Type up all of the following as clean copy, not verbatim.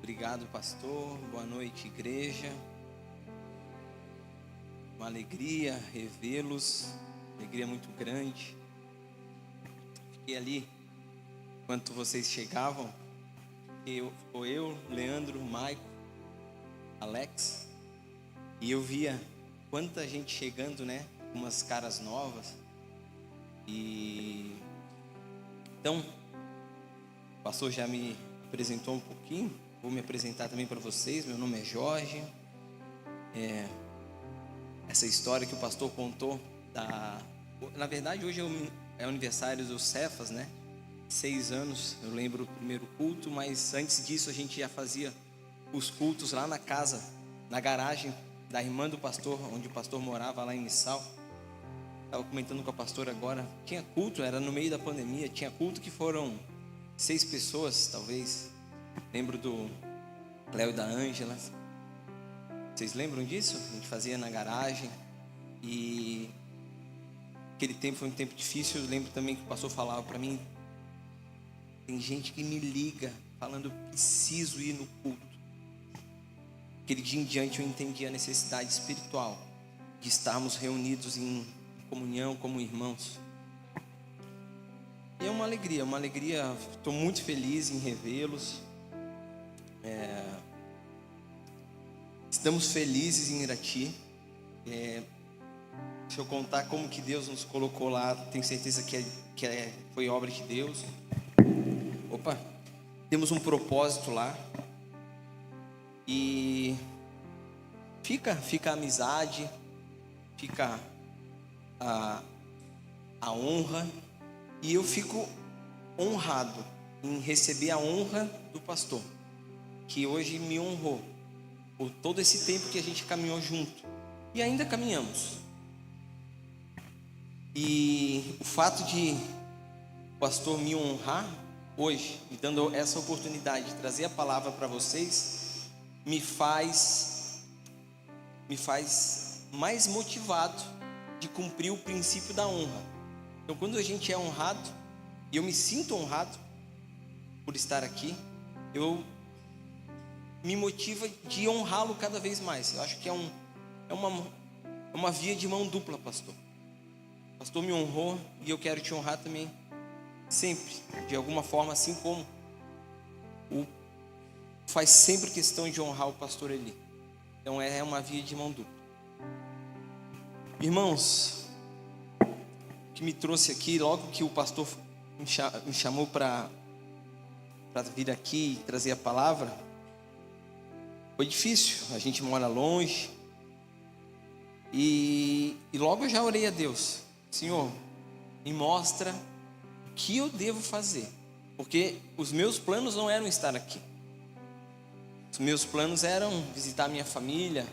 Obrigado, pastor. Boa noite, igreja. Uma alegria revê-los, alegria muito grande. Fiquei ali enquanto vocês chegavam. Eu, Leandro, Maico, Alex, e eu via quanta gente chegando, né? Umas caras novas. E então, o pastor já me apresentou um pouquinho. Vou me apresentar também para vocês. Meu nome é Jorge. Essa história que o pastor contou na verdade, hoje é o aniversário do Cefas, né? 6 anos, eu lembro o primeiro culto, mas antes disso a gente já fazia os cultos lá na casa, na garagem da irmã do pastor, onde o pastor morava lá em Missal. Estava comentando com a pastora agora, tinha culto, era no meio da pandemia, tinha culto que foram 6 pessoas, talvez. Lembro do Léo e da Ângela. Vocês lembram disso? A gente fazia na garagem. E aquele tempo foi um tempo difícil. Eu lembro também que o pastor falava para mim: tem gente que me liga falando, eu preciso ir no culto. Aquele dia em diante eu entendi a necessidade espiritual de estarmos reunidos em comunhão como irmãos. E é uma alegria. Estou muito feliz em revê-los. Estamos felizes em Irati. Deixa eu contar como que Deus nos colocou lá. Tenho certeza que foi obra de Deus. Temos um propósito lá. E fica a amizade, fica a honra. E eu fico honrado em receber a honra do pastor, que hoje me honrou por todo esse tempo que a gente caminhou junto. E ainda caminhamos. E o fato de o pastor me honrar hoje, me dando essa oportunidade de trazer a palavra para vocês, me faz mais motivado de cumprir o princípio da honra. Então, quando a gente é honrado, e eu me sinto honrado por estar aqui, me motiva de honrá-lo cada vez mais. Eu acho que é uma via de mão dupla, pastor. O pastor me honrou e eu quero te honrar também, sempre, de alguma forma, assim como faz sempre questão de honrar o pastor Eli. Então é uma via de mão dupla. Irmãos, o que me trouxe aqui, logo que o pastor me chamou para vir aqui e trazer a palavra, foi difícil. A gente mora longe. E logo eu já orei a Deus: Senhor, me mostra o que eu devo fazer. Porque os meus planos não eram estar aqui. Os meus planos eram visitar minha família.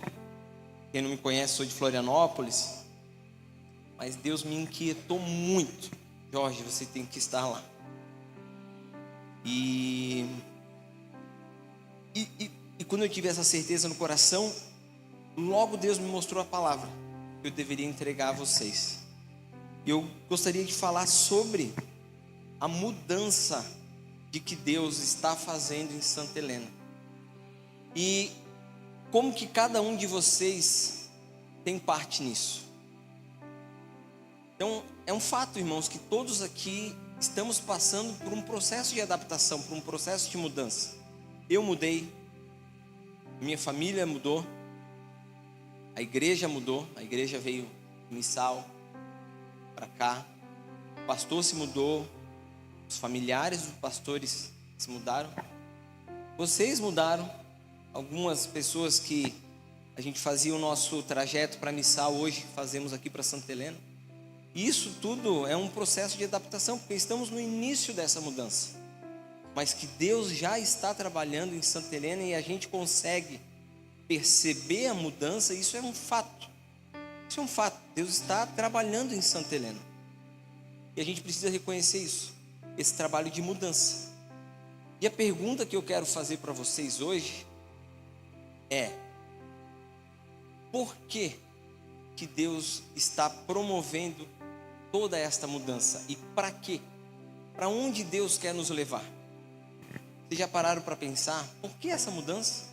Quem não me conhece, sou de Florianópolis. Mas Deus me inquietou muito: Jorge, você tem que estar lá. E quando eu tive essa certeza no coração, logo Deus me mostrou a palavra que eu deveria entregar a vocês. Eu gostaria de falar sobre a mudança de que Deus está fazendo em Santa Helena. E como que cada um de vocês tem parte nisso. Então, é um fato, irmãos, que todos aqui estamos passando por um processo de adaptação, por um processo de mudança. Eu mudei, minha família mudou, a igreja mudou, a igreja veio de Missal para cá, o pastor se mudou, os familiares dos pastores se mudaram, vocês mudaram. Algumas pessoas que a gente fazia o nosso trajeto para Missal, hoje fazemos aqui para Santa Helena. Isso tudo é um processo de adaptação, porque estamos no início dessa mudança, mas que Deus já está trabalhando em Santa Helena e a gente consegue perceber a mudança. Isso é um fato. Isso é um fato. Deus está trabalhando em Santa Helena e a gente precisa reconhecer isso, esse trabalho de mudança. E a pergunta que eu quero fazer para vocês hoje é: por que Deus está promovendo toda esta mudança? E para quê? Para onde Deus quer nos levar? Vocês já pararam para pensar, por que essa mudança?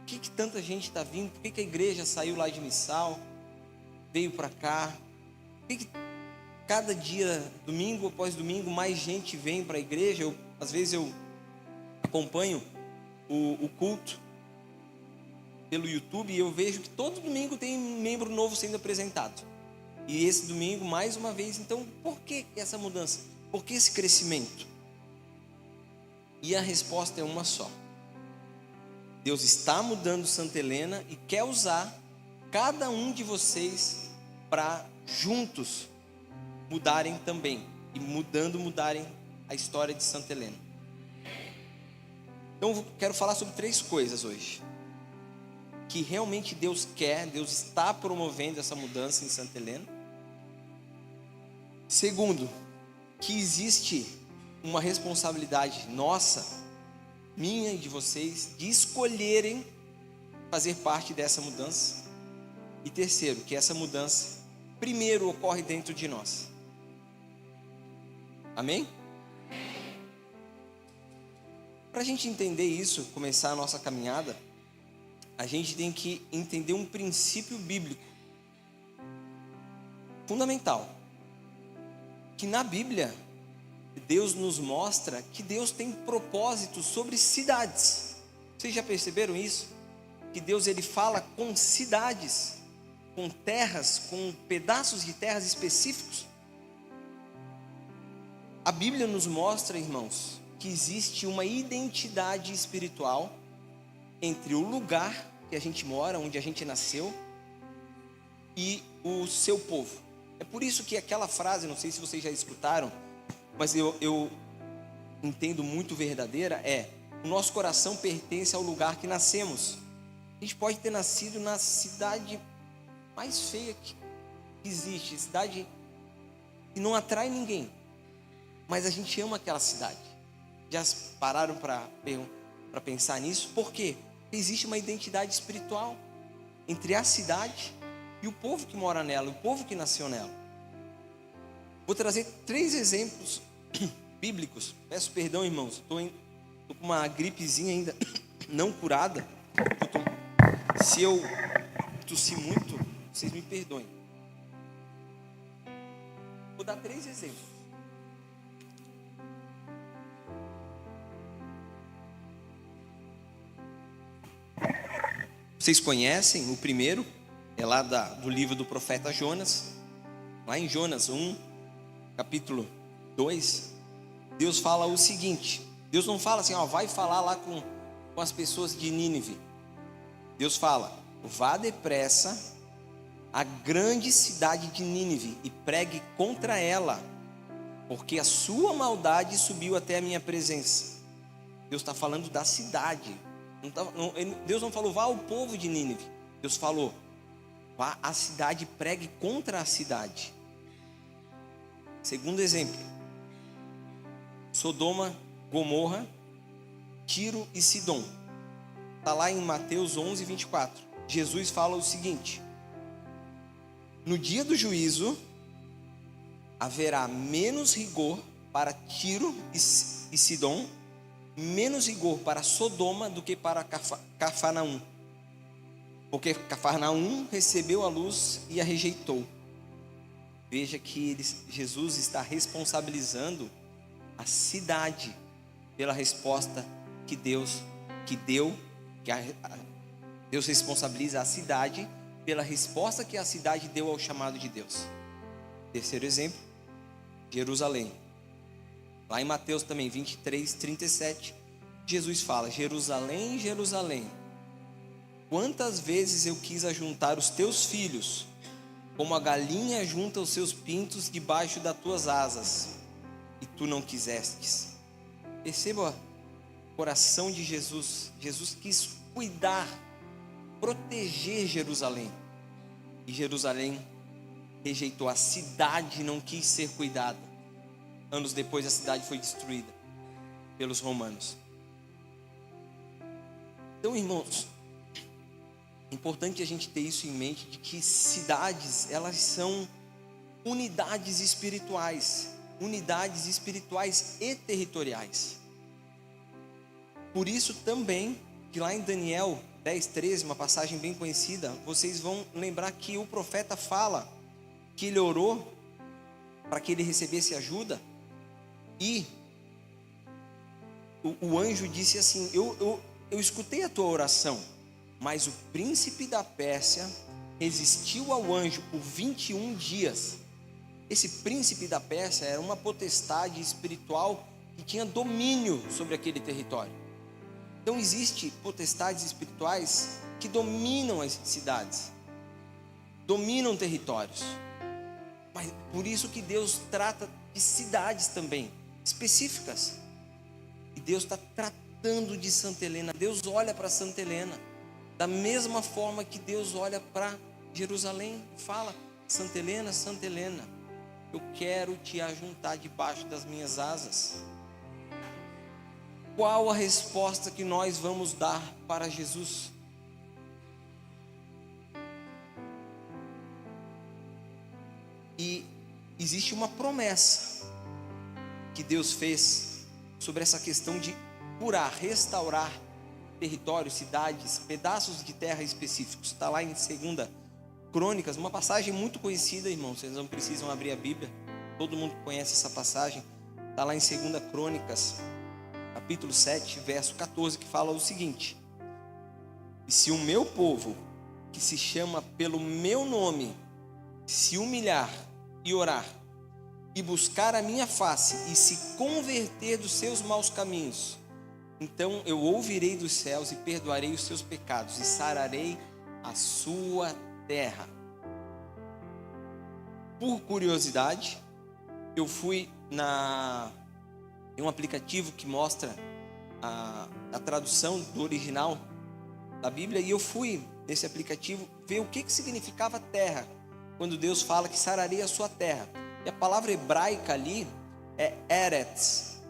Por que tanta gente está vindo? Por que a igreja saiu lá de Missal, veio para cá? Por que cada dia, domingo após domingo, mais gente vem para a igreja? Às vezes eu acompanho o culto pelo YouTube e eu vejo que todo domingo tem um membro novo sendo apresentado. E esse domingo, mais uma vez, então, por que essa mudança? Por que esse crescimento? E a resposta é uma só. Deus está mudando Santa Helena e quer usar cada um de vocês para juntos mudarem também. E mudarem a história de Santa Helena. Então eu quero falar sobre 3 coisas hoje. Que realmente Deus quer, Deus está promovendo essa mudança em Santa Helena. Segundo, que existe uma responsabilidade nossa, minha e de vocês, de escolherem fazer parte dessa mudança. E terceiro, que essa mudança primeiro ocorre dentro de nós. Amém? Para a gente entender isso, começar a nossa caminhada, a gente tem que entender um princípio bíblico fundamental, que na Bíblia Deus nos mostra que Deus tem propósitos sobre cidades. Vocês já perceberam isso? Que Deus ele fala com cidades, com terras, com pedaços de terras específicos. A Bíblia nos mostra, irmãos, que existe uma identidade espiritual entre o lugar que a gente mora, onde a gente nasceu, e o seu povo. É por isso que aquela frase, não sei se vocês já escutaram, mas eu entendo muito verdadeira, o nosso coração pertence ao lugar que nascemos. A gente pode ter nascido na cidade mais feia que existe, cidade que não atrai ninguém, mas a gente ama aquela cidade. Já pararam para pensar nisso? Por quê? Existe uma identidade espiritual entre a cidade e o povo que mora nela, o povo que nasceu nela. Vou trazer 3 exemplos bíblicos. Peço perdão, irmãos, estou com uma gripezinha ainda não curada. Se eu tossir muito, vocês me perdoem. Vou dar 3 exemplos. Vocês conhecem o primeiro, é lá do livro do profeta Jonas. Lá em Jonas 1, capítulo 2, Deus fala o seguinte. Deus não fala assim, vai falar lá com as pessoas de Nínive. Deus fala, vá depressa à grande cidade de Nínive e pregue contra ela, porque a sua maldade subiu até a minha presença. Deus está falando da cidade. Deus não falou, vá ao povo de Nínive. Deus falou, vá à cidade e pregue contra a cidade. Segundo exemplo, Sodoma, Gomorra, Tiro e Sidom. Está lá em Mateus 11, 24. Jesus fala o seguinte: no dia do juízo, haverá menos rigor para Tiro e Sidom, menos rigor para Sodoma do que para Cafarnaum. Porque Cafarnaum recebeu a luz e a rejeitou. Veja que Jesus está responsabilizando a cidade pela resposta que Deus deu. Deus responsabiliza a cidade pela resposta que a cidade deu ao chamado de Deus. Terceiro exemplo, Jerusalém. Lá em Mateus também 23, 37, Jesus fala: Jerusalém, Jerusalém, quantas vezes eu quis ajuntar os teus filhos, como a galinha junta os seus pintos debaixo das tuas asas, e tu não quisestes. Perceba o coração de Jesus. Jesus quis cuidar, proteger Jerusalém, e Jerusalém rejeitou. A cidade não quis ser cuidada. Anos depois a cidade foi destruída pelos romanos. Então, irmãos, é importante a gente ter isso em mente, de que cidades, elas são unidades espirituais e territoriais. Por isso também, que lá em Daniel 10:13, uma passagem bem conhecida, vocês vão lembrar que o profeta fala que ele orou para que ele recebesse ajuda, e o anjo disse assim: eu escutei a tua oração, mas o príncipe da Pérsia resistiu ao anjo por 21 dias. Esse príncipe da Pérsia era uma potestade espiritual que tinha domínio sobre aquele território. Então existem potestades espirituais que dominam as cidades, dominam territórios. Mas por isso que Deus trata de cidades também, específicas. E Deus está tratando de Santa Helena. Deus olha para Santa Helena da mesma forma que Deus olha para Jerusalém. Fala: Santa Helena, eu quero te ajuntar debaixo das minhas asas. Qual a resposta que nós vamos dar para Jesus? E existe uma promessa que Deus fez sobre essa questão de curar, restaurar territórios, cidades, pedaços de terra específicos. Está lá em 2 Crônicas, uma passagem muito conhecida, irmãos. Vocês não precisam abrir a Bíblia, todo mundo conhece essa passagem. Está lá em 2 Crônicas, capítulo 7, verso 14, que fala o seguinte: e se o meu povo, que se chama pelo meu nome, se humilhar e orar, e buscar a minha face, e se converter dos seus maus caminhos, então eu ouvirei dos céus e perdoarei os seus pecados e sararei a sua terra. Por curiosidade, eu fui em um aplicativo que mostra a tradução do original da Bíblia, e eu fui nesse aplicativo ver o que significava terra, quando Deus fala que sararei a sua terra. E a palavra hebraica ali é Eretz,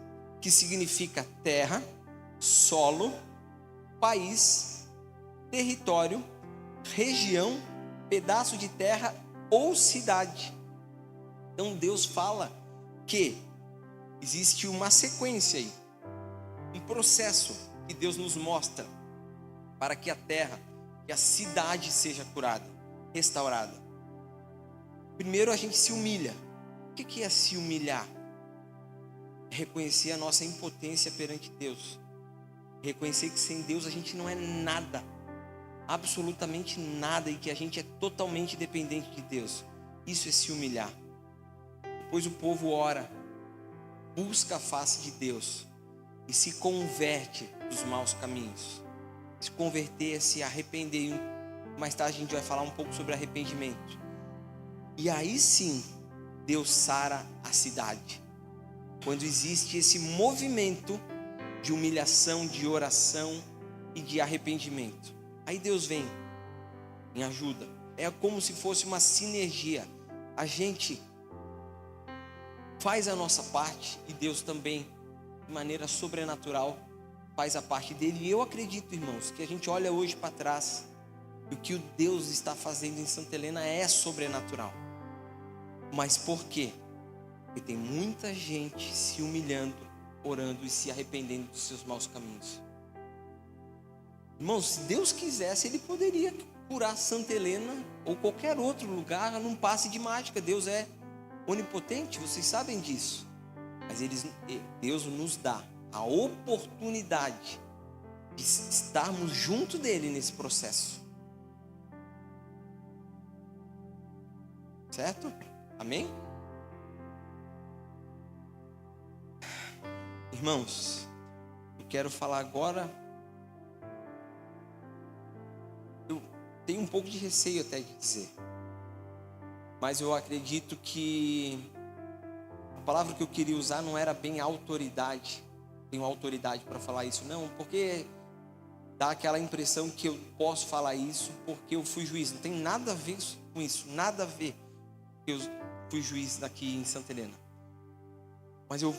que significa terra, solo, país, território, região, pedaço de terra ou cidade. Então Deus fala que existe uma sequência aí, um processo que Deus nos mostra para que a terra, que a cidade seja curada, restaurada. Primeiro a gente se humilha. O que é se humilhar? É reconhecer a nossa impotência perante Deus. Reconhecer que sem Deus a gente não é nada, absolutamente nada, e que a gente é totalmente dependente de Deus. Isso é se humilhar. Depois o povo ora, busca a face de Deus e se converte dos maus caminhos. Se converter é se arrepender. Mais tarde a gente vai falar um pouco sobre arrependimento. E aí sim, Deus sara a cidade. Quando existe esse movimento de humilhação, de oração e de arrependimento, aí Deus vem em ajuda. É como se fosse uma sinergia. A gente faz a nossa parte e Deus também, de maneira sobrenatural, faz a parte dele. E eu acredito, irmãos, que a gente olha hoje para trás e o que o Deus está fazendo em Santa Helena é sobrenatural. Mas por quê? Porque tem muita gente se humilhando, orando e se arrependendo dos seus maus caminhos. Irmãos, se Deus quisesse, Ele poderia curar Santa Helena ou qualquer outro lugar num passe de mágica. Deus é onipotente, vocês sabem disso. Mas Deus nos dá a oportunidade de estarmos junto dEle nesse processo. Certo? Amém? Irmãos, eu quero falar agora. Eu tenho um pouco de receio até de dizer, mas eu acredito que a palavra que eu queria usar não era bem autoridade. Tenho autoridade para falar isso, não, porque dá aquela impressão que eu posso falar isso porque eu fui juiz. Não tem nada a ver com isso, nada a ver. Eu fui juiz daqui em Santa Helena. Mas eu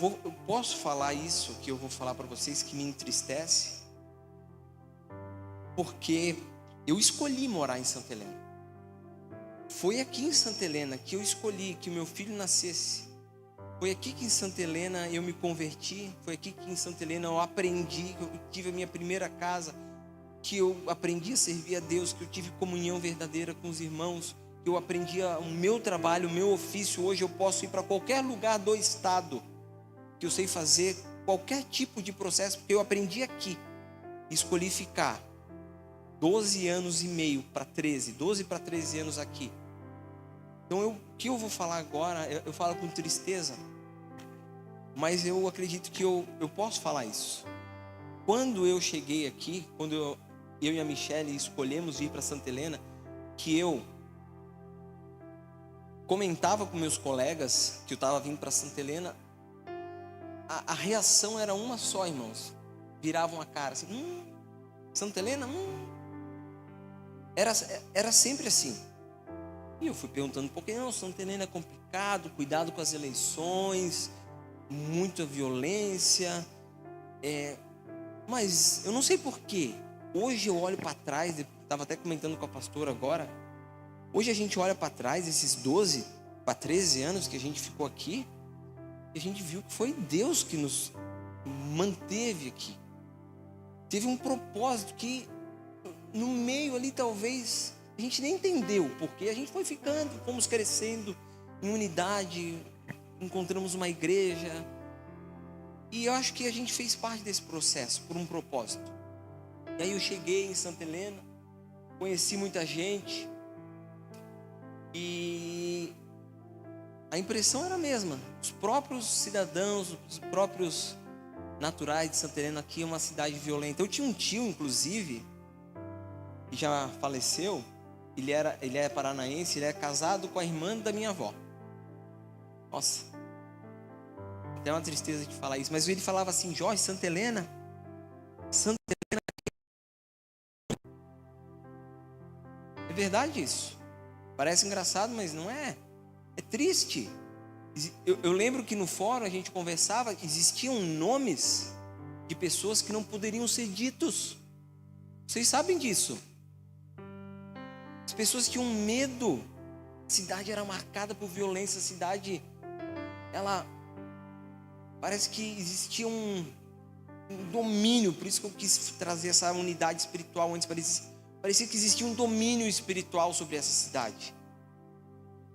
posso falar isso que eu vou falar para vocês, que me entristece, porque eu escolhi morar em Santa Helena. Foi aqui em Santa Helena que eu escolhi que meu filho nascesse. Foi aqui que em Santa Helena eu me converti, foi aqui que em Santa Helena eu aprendi, que eu tive a minha primeira casa, que eu aprendi a servir a Deus, que eu tive comunhão verdadeira com os irmãos, que eu aprendi o meu trabalho, o meu ofício. Hoje eu posso ir para qualquer lugar do estado, que eu sei fazer qualquer tipo de processo, porque eu aprendi aqui. Escolhi ficar 12 anos e meio para 13, 12 para 13 anos aqui. Então o que eu vou falar agora, eu falo com tristeza, mas eu acredito que eu posso falar isso. Quando eu cheguei aqui, quando eu e a Michelle escolhemos vir para Santa Helena, que eu comentava com meus colegas que eu estava vindo para Santa Helena, a reação era uma só, irmãos. Viravam a cara assim, Santa Helena, Era sempre assim. E eu fui perguntando por que não, Santa Helena é complicado, cuidado com as eleições, muita violência, mas eu não sei porquê. Hoje eu olho para trás, estava até comentando com a pastora agora, hoje a gente olha para trás, esses 12 para 13 anos que a gente ficou aqui, e a gente viu que foi Deus que nos manteve aqui. Teve um propósito que no meio ali talvez a gente nem entendeu, porque a gente foi ficando, fomos crescendo em unidade, encontramos uma igreja, e eu acho que a gente fez parte desse processo por um propósito. E aí eu cheguei em Santa Helena, conheci muita gente, e a impressão era a mesma. Os próprios cidadãos, os próprios naturais de Santa Helena, aqui é uma cidade violenta. Eu tinha um tio, inclusive, que já faleceu. Ele é paranaense, ele é casado com a irmã da minha avó. Nossa, até uma tristeza de falar isso, mas ele falava assim: Jorge, Santa Helena. É verdade isso. Parece engraçado, mas não é. É triste. Eu lembro que no fórum a gente conversava, existiam nomes de pessoas que não poderiam ser ditos. Vocês sabem disso. As pessoas tinham medo. A cidade era marcada por violência. A cidade, ela parece que existia um domínio. Por isso que eu quis trazer essa unidade espiritual antes. Parecia que existia um domínio espiritual sobre essa cidade.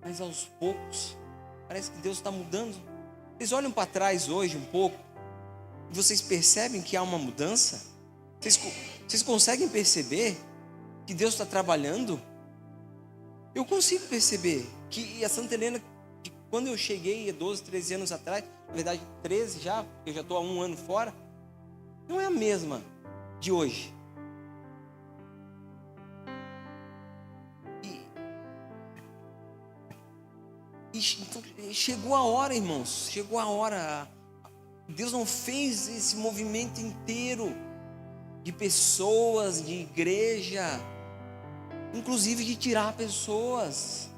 Mas aos poucos, parece que Deus está mudando. Vocês olham para trás hoje um pouco, e vocês percebem que há uma mudança? Vocês conseguem perceber que Deus está trabalhando? Eu consigo perceber que a Santa Helena, quando eu cheguei há 12, 13 anos atrás, na verdade 13 já, porque eu já estou há 1 ano fora, não é a mesma de hoje. Então, chegou a hora, irmãos, chegou a hora. Deus não fez esse movimento inteiro de pessoas, de igreja, inclusive de tirar pessoas,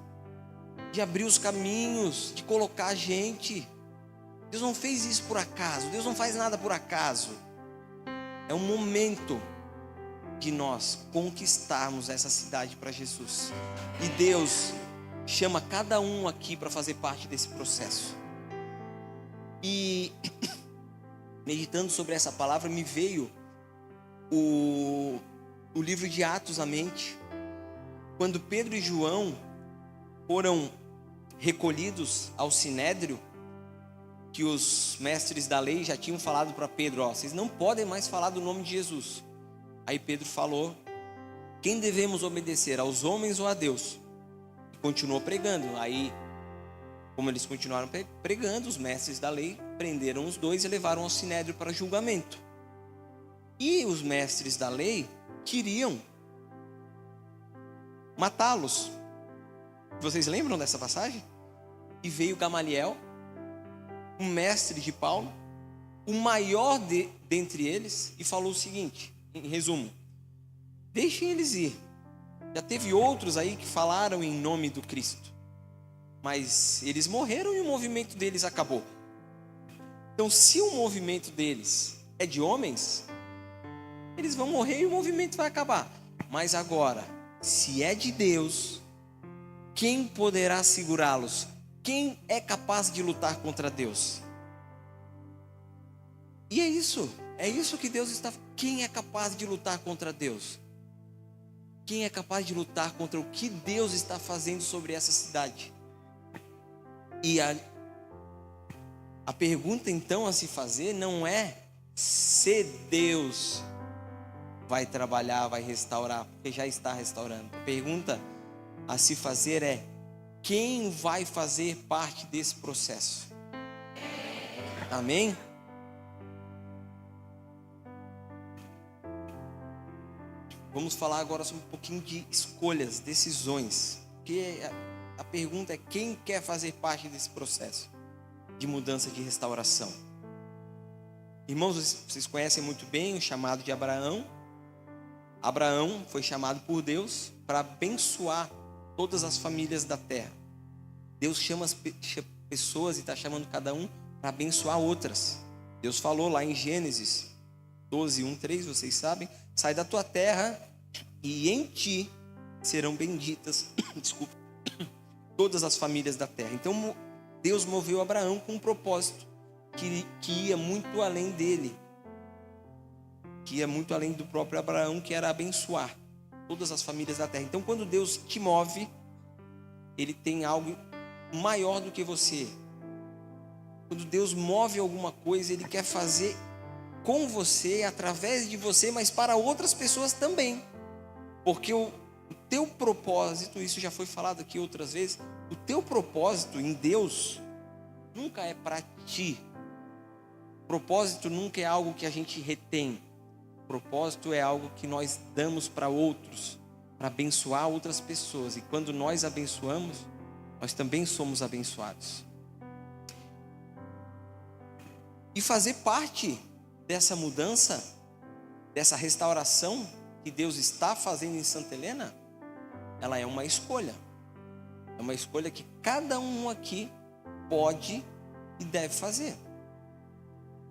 de abrir os caminhos, de colocar gente. Deus não fez isso por acaso. Deus não faz nada por acaso. É um momento de nós conquistarmos essa cidade para Jesus. E Deus chama cada um aqui para fazer parte desse processo. E meditando sobre essa palavra, me veio o livro de Atos à mente, quando Pedro e João foram recolhidos ao sinédrio, que os mestres da lei já tinham falado para Pedro: vocês não podem mais falar do nome de Jesus. Aí Pedro falou: quem devemos obedecer, aos homens ou a Deus? Continuou pregando. Aí, como eles continuaram pregando, os mestres da lei prenderam os dois e levaram ao sinédrio para julgamento. E os mestres da lei queriam matá-los. Vocês lembram dessa passagem? E veio Gamaliel, um mestre de Paulo, o maior dentre eles, e falou o seguinte, em resumo: deixem eles ir. Já teve outros aí que falaram em nome do Cristo, mas eles morreram e o movimento deles acabou. Então, se o movimento deles é de homens, eles vão morrer e o movimento vai acabar. Mas agora, se é de Deus, quem poderá segurá-los? Quem é capaz de lutar contra Deus? E é isso que Deus está. Quem é capaz de lutar contra Deus? Quem é capaz de lutar contra o que Deus está fazendo sobre essa cidade? E a pergunta então a se fazer não é se Deus vai trabalhar, vai restaurar, porque já está restaurando. A pergunta a se fazer é: quem vai fazer parte desse processo? Amém? Vamos falar agora sobre um pouquinho de escolhas, decisões. Porque a pergunta é: quem quer fazer parte desse processo de mudança, de restauração? Irmãos, vocês conhecem muito bem o chamado de Abraão. Abraão foi chamado por Deus para abençoar todas as famílias da terra. Deus chama as pessoas e está chamando cada um para abençoar outras. Deus falou lá em Gênesis 12, 1, 3, vocês sabem: sai da tua terra e em ti serão benditas todas as famílias da terra. Então Deus moveu Abraão com um propósito que ia muito além dele, que ia muito além do próprio Abraão, que era abençoar todas as famílias da terra. Então quando Deus te move, Ele tem algo maior do que você. Quando Deus move alguma coisa, Ele quer fazer com você, através de você, mas para outras pessoas também. Porque o teu propósito, isso já foi falado aqui outras vezes, o teu propósito em Deus nunca é para ti. Propósito nunca é algo que a gente retém. Propósito é algo que nós damos para outros, para abençoar outras pessoas. E quando nós abençoamos, nós também somos abençoados. E fazer parte dessa mudança, dessa restauração que Deus está fazendo em Santa Helena, ela é uma escolha. É uma escolha que cada um aqui pode e deve fazer.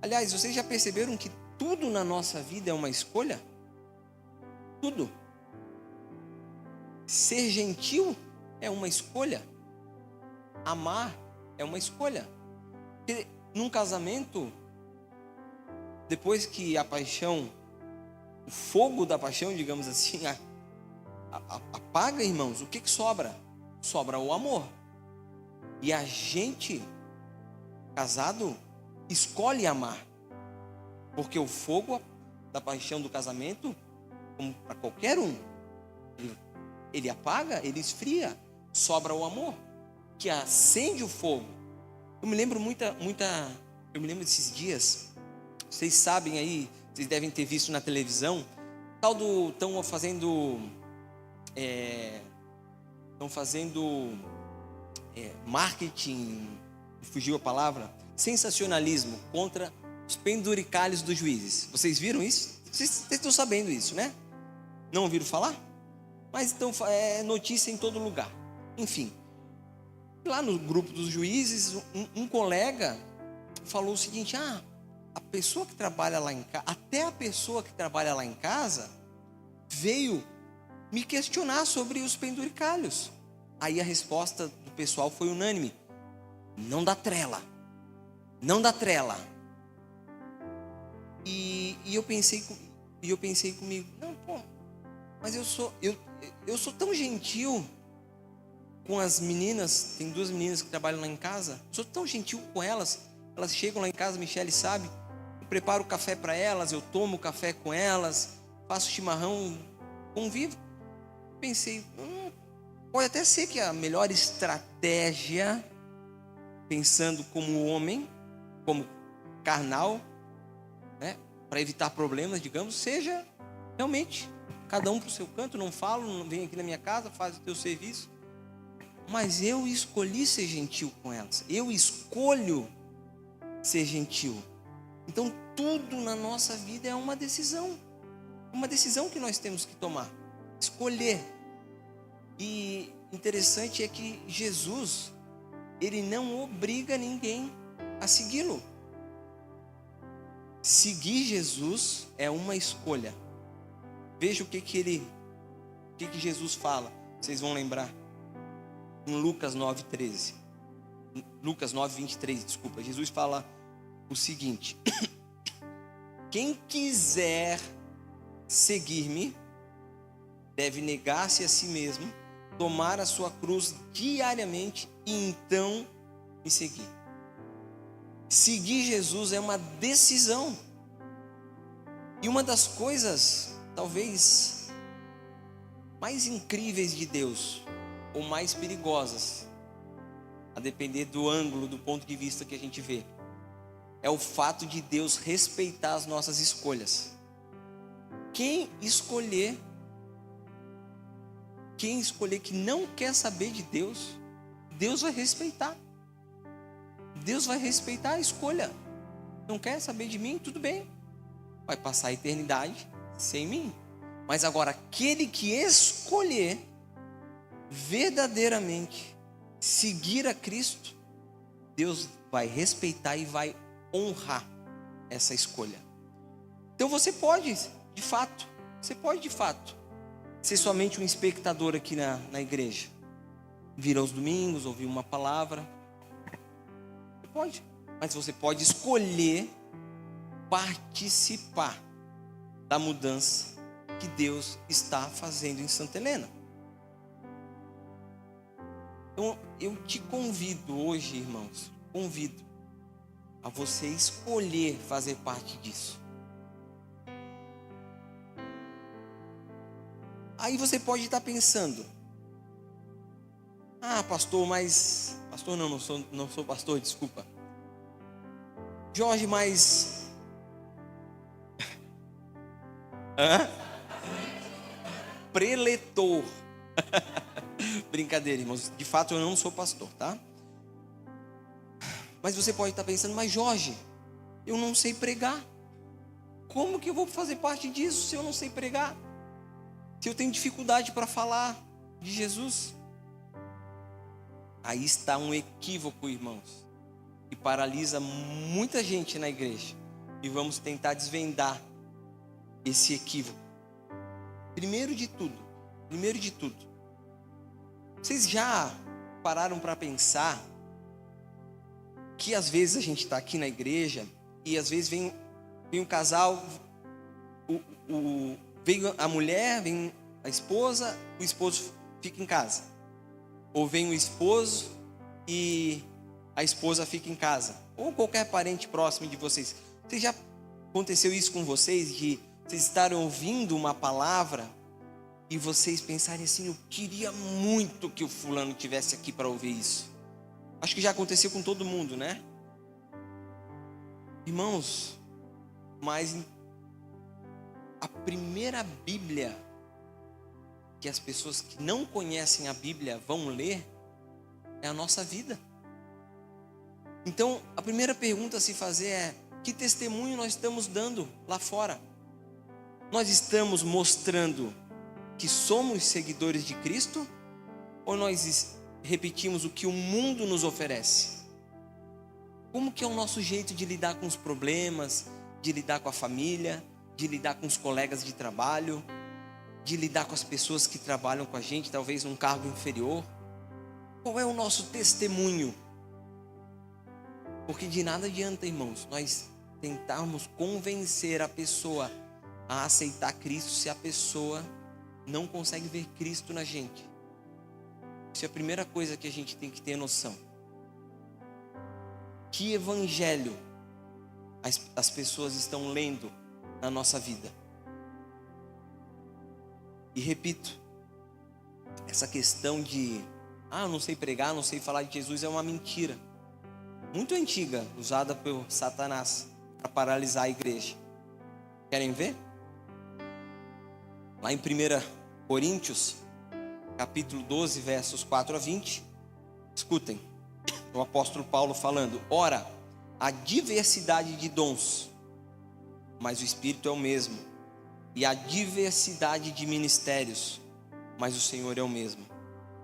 Aliás, vocês já perceberam que tudo na nossa vida é uma escolha? Tudo. Ser gentil é uma escolha. Amar é uma escolha. Porque num casamento, depois que a paixão, o fogo da paixão, digamos assim, apaga, irmãos, o que sobra? Sobra o amor. E a gente, casado, escolhe amar. Porque o fogo da paixão do casamento, como para qualquer um, ele apaga, ele esfria, sobra o amor, que acende o fogo. Eu me lembro eu me lembro desses dias, vocês sabem aí, vocês devem ter visto na televisão, estão fazendo marketing, fugiu a palavra, sensacionalismo contra os penduricalhos dos juízes. Vocês viram isso? Vocês estão sabendo isso, né? Não ouviram falar? Mas então é notícia em todo lugar. Enfim, lá no grupo dos juízes, um colega falou o seguinte: a pessoa que trabalha lá em casa, até a pessoa que trabalha lá em casa veio me questionar sobre os penduricalhos. Aí a resposta do pessoal foi unânime: não dá trela, não dá trela. E eu pensei comigo: não, pô, mas eu sou tão gentil com as meninas. Tem 2 meninas que trabalham lá em casa. Eu sou tão gentil com elas. Elas chegam lá em casa, Michele sabe, eu preparo o café para elas, eu tomo café com elas, faço chimarrão, convivo. Pensei, pode até ser que a melhor estratégia, pensando como homem, como carnal, né, para evitar problemas, digamos, seja realmente cada um para o seu canto. Não falo, não vem aqui na minha casa, faz o teu serviço. Mas eu escolhi ser gentil com elas. Eu escolho ser gentil. Então tudo na nossa vida é uma decisão. Uma decisão que nós temos que tomar. Escolher. E interessante é que Jesus, Ele não obriga ninguém a segui-lo. Seguir Jesus é uma escolha. Veja o que Jesus fala. Vocês vão lembrar. Em Lucas 9:13. Lucas 9, 23, desculpa. Jesus fala o seguinte: quem quiser seguir-me, deve negar-se a si mesmo, tomar a sua cruz diariamente e então me seguir. Seguir Jesus é uma decisão. E uma das coisas, talvez, mais incríveis de Deus, ou mais perigosas, a depender do ângulo, do ponto de vista que a gente vê, é o fato de Deus respeitar as nossas escolhas. Quem escolher que não quer saber de Deus, Deus vai respeitar. Deus vai respeitar a escolha. Não quer saber de mim? Tudo bem. Vai passar a eternidade sem mim. Mas agora, aquele que escolher verdadeiramente seguir a Cristo, Deus vai respeitar e vai honrar essa escolha. Então você pode, de fato, ser somente um espectador aqui na igreja. Vir aos domingos, ouvir uma palavra. Você pode, mas você pode escolher participar da mudança que Deus está fazendo em Santa Helena. Então eu te convido hoje, irmãos, a você escolher fazer parte disso. Aí você pode estar pensando: pastor, mas... Pastor não sou pastor, desculpa. Jorge, mas... Preletor. Brincadeira, irmãos. De fato, eu não sou pastor, tá? Mas você pode estar pensando: mas Jorge, eu não sei pregar. Como que eu vou fazer parte disso se eu não sei pregar? Se eu tenho dificuldade para falar de Jesus? Aí está um equívoco, irmãos, que paralisa muita gente na igreja. E vamos tentar desvendar esse equívoco. Primeiro de tudo, vocês já pararam para pensar que às vezes a gente está aqui na igreja e às vezes vem um casal, vem a mulher, vem a esposa, o esposo fica em casa. Ou vem o esposo e a esposa fica em casa. Ou qualquer parente próximo de vocês. Já aconteceu isso com vocês? De vocês estarem ouvindo uma palavra e vocês pensarem assim: eu queria muito que o fulano estivesse aqui para ouvir isso. Acho que já aconteceu com todo mundo, né? Irmãos, mas a primeira Bíblia que as pessoas que não conhecem a Bíblia vão ler é a nossa vida. Então, a primeira pergunta a se fazer é: que testemunho nós estamos dando lá fora? Nós estamos mostrando que somos seguidores de Cristo? Ou nós repetimos o que o mundo nos oferece? Como que é o nosso jeito de lidar com os problemas, de lidar com a família, de lidar com os colegas de trabalho, de lidar com as pessoas que trabalham com a gente, talvez num cargo inferior? Qual é o nosso testemunho? Porque de nada adianta, irmãos, nós tentarmos convencer a pessoa a aceitar Cristo se a pessoa não consegue ver Cristo na gente. Isso é a primeira coisa que a gente tem que ter noção. Que evangelho as pessoas estão lendo na nossa vida? E repito, essa questão de eu não sei pregar, não sei falar de Jesus, é uma mentira muito antiga, usada por Satanás para paralisar a igreja. Querem ver? Lá em 1 Coríntios, capítulo 12, versos 4 a 20, escutem o apóstolo Paulo falando: ora, há diversidade de dons, mas o Espírito é o mesmo. E há diversidade de ministérios, mas o Senhor é o mesmo.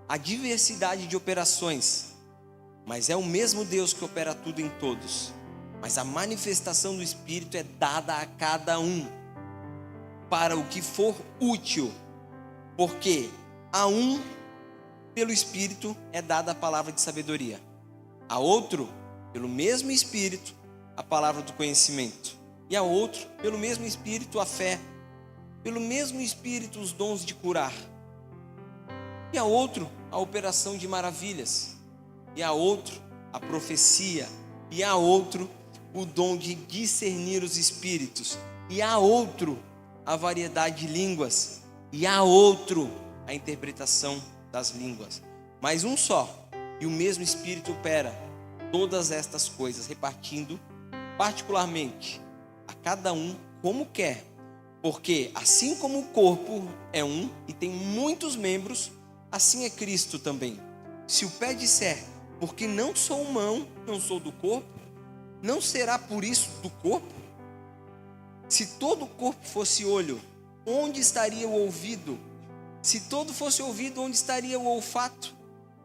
Há diversidade de operações, mas é o mesmo Deus que opera tudo em todos. Mas a manifestação do Espírito é dada a cada um para o que for útil, porque a um, pelo Espírito, é dada a palavra de sabedoria. A outro, pelo mesmo Espírito, a palavra do conhecimento. E a outro, pelo mesmo Espírito, a fé. Pelo mesmo Espírito, os dons de curar. E a outro, a operação de maravilhas. E a outro, a profecia. E a outro, o dom de discernir os espíritos. E a outro, a variedade de línguas. E a outro, a interpretação das línguas. Mas um só, e o mesmo Espírito opera todas estas coisas, repartindo particularmente a cada um como quer. Porque assim como o corpo é um e tem muitos membros, assim é Cristo também. Se o pé disser, porque não sou mão, não sou do corpo, não será por isso do corpo? Se todo o corpo fosse olho, onde estaria o ouvido? Se todo fosse ouvido, onde estaria o olfato?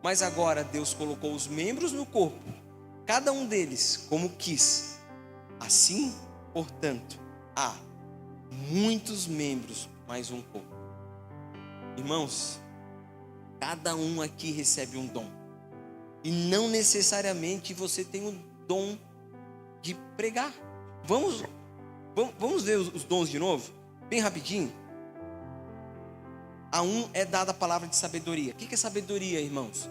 Mas agora Deus colocou os membros no corpo, cada um deles como quis. Assim, portanto, há muitos membros, mas um corpo. Irmãos, cada um aqui recebe um dom. E não necessariamente você tem o dom de pregar. Vamos ver os dons de novo? Bem rapidinho. A um é dada a palavra de sabedoria. O que é sabedoria, irmãos?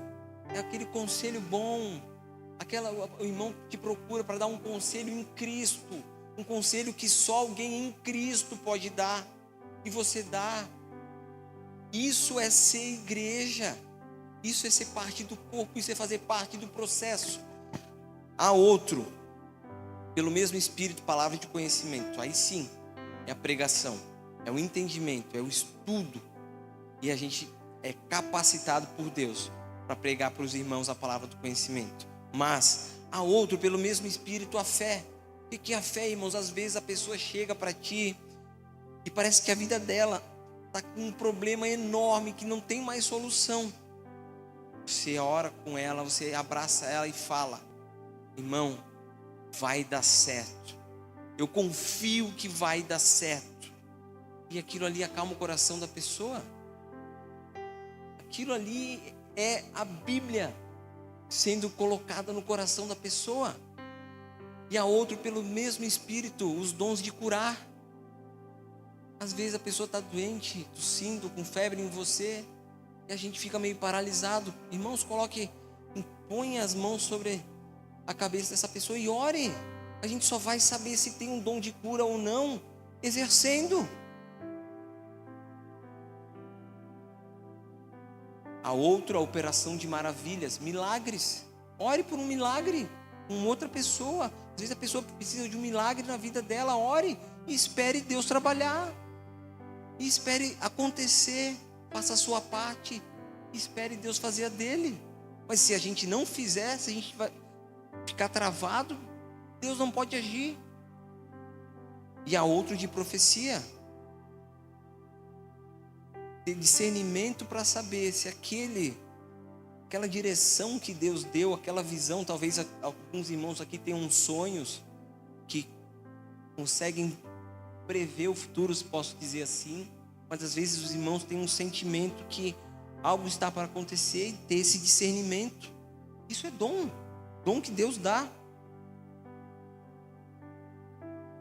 É aquele conselho bom. O irmão que procura para dar um conselho em Cristo. Um conselho que só alguém em Cristo pode dar. E você dá. Isso é ser igreja. Isso é ser parte do corpo. Isso é fazer parte do processo. Há outro, pelo mesmo Espírito, palavra de conhecimento. Aí sim, é a pregação. É o entendimento. É o estudo. E a gente é capacitado por Deus para pregar para os irmãos a palavra do conhecimento. Mas há outro, pelo mesmo Espírito, a fé. O que é a fé, irmãos? Às vezes a pessoa chega para ti e parece que a vida dela está com um problema enorme que não tem mais solução. Você ora com ela, você abraça ela e fala: irmão, vai dar certo. Eu confio que vai dar certo. E aquilo ali acalma o coração da pessoa. Aquilo ali é a Bíblia sendo colocada no coração da pessoa. E a outro, pelo mesmo Espírito, os dons de curar. Às vezes a pessoa está doente, tossindo, com febre em você, e a gente fica meio paralisado. Irmãos, põe as mãos sobre a cabeça dessa pessoa e ore. A gente só vai saber se tem um dom de cura ou não exercendo. A outro, a operação de maravilhas, milagres. Ore por um milagre com outra pessoa. Às vezes a pessoa precisa de um milagre na vida dela. Ore e espere Deus trabalhar. E espere acontecer. Faça a sua parte. E espere Deus fazer a dele. Mas se a gente não fizer, se a gente vai ficar travado, Deus não pode agir. E a outro de profecia. Ter discernimento para saber se aquela direção que Deus deu, aquela visão, talvez alguns irmãos aqui tenham sonhos que conseguem prever o futuro, se posso dizer assim, mas às vezes os irmãos têm um sentimento que algo está para acontecer e ter esse discernimento. Isso é dom que Deus dá.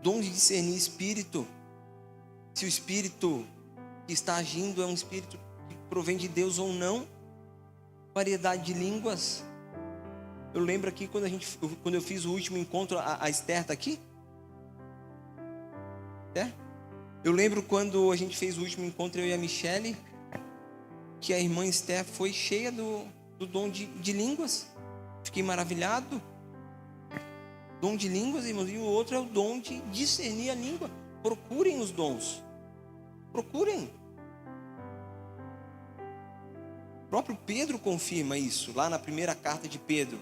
Dom de discernir espírito. Se o espírito que está agindo é um espírito que provém de Deus ou não. Variedade de línguas. Eu lembro aqui quando eu fiz o último encontro, a Esther está aqui? Eu lembro quando a gente fez o último encontro, eu e a Michele, que a irmã Esther foi cheia do dom de línguas. Fiquei maravilhado. Dom de línguas, irmãos, e o outro é o dom de discernir a língua. Procurem os dons. Procurem. O próprio Pedro confirma isso, lá na primeira carta de Pedro,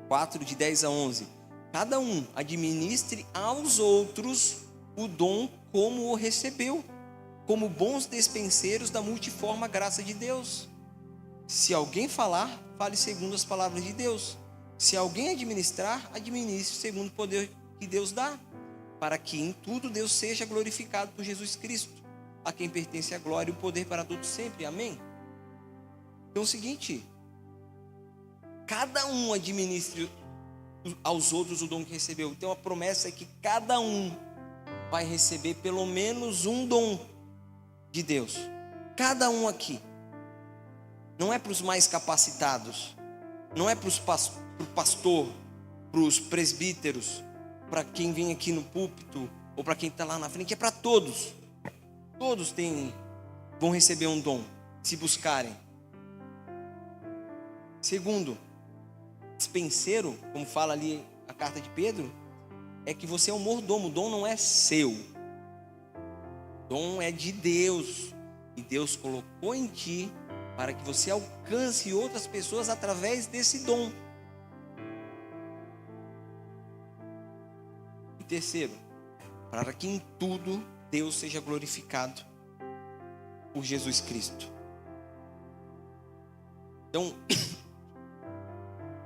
4, de 10 a 11. Cada um administre aos outros o dom como o recebeu, como bons despenseiros da multiforme graça de Deus. Se alguém falar, fale segundo as palavras de Deus. Se alguém administrar, administre segundo o poder que Deus dá, para que em tudo Deus seja glorificado por Jesus Cristo, a quem pertence a glória e o poder para todos sempre. Amém? Então é o seguinte, cada um administre aos outros o dom que recebeu. Então a promessa é que cada um vai receber pelo menos um dom de Deus. Cada um aqui. Não é para os mais capacitados, não é para o pastor, para os presbíteros, para quem vem aqui no púlpito ou para quem está lá na frente, é para todos. Todos vão receber um dom, se buscarem. Segundo, dispenseiro, como fala ali a carta de Pedro, é que você é um mordomo. O dom não é seu, o dom é de Deus, e Deus colocou em ti para que você alcance outras pessoas através desse dom. E terceiro, para que em tudo Deus seja glorificado por Jesus Cristo. Então,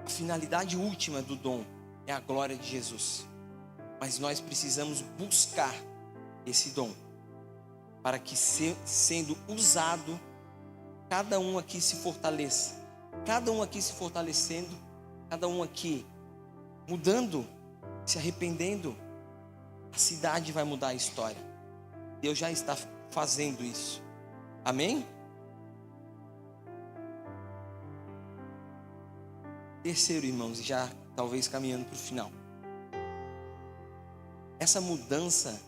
a finalidade última do dom é a glória de Jesus. Mas nós precisamos buscar esse dom, para que sendo usado, cada um aqui se fortaleça. Cada um aqui se fortalecendo, cada um aqui mudando, se arrependendo, a cidade vai mudar a história. Deus já está fazendo isso. Amém? Terceiro, irmãos, e já talvez caminhando para o final. Essa mudança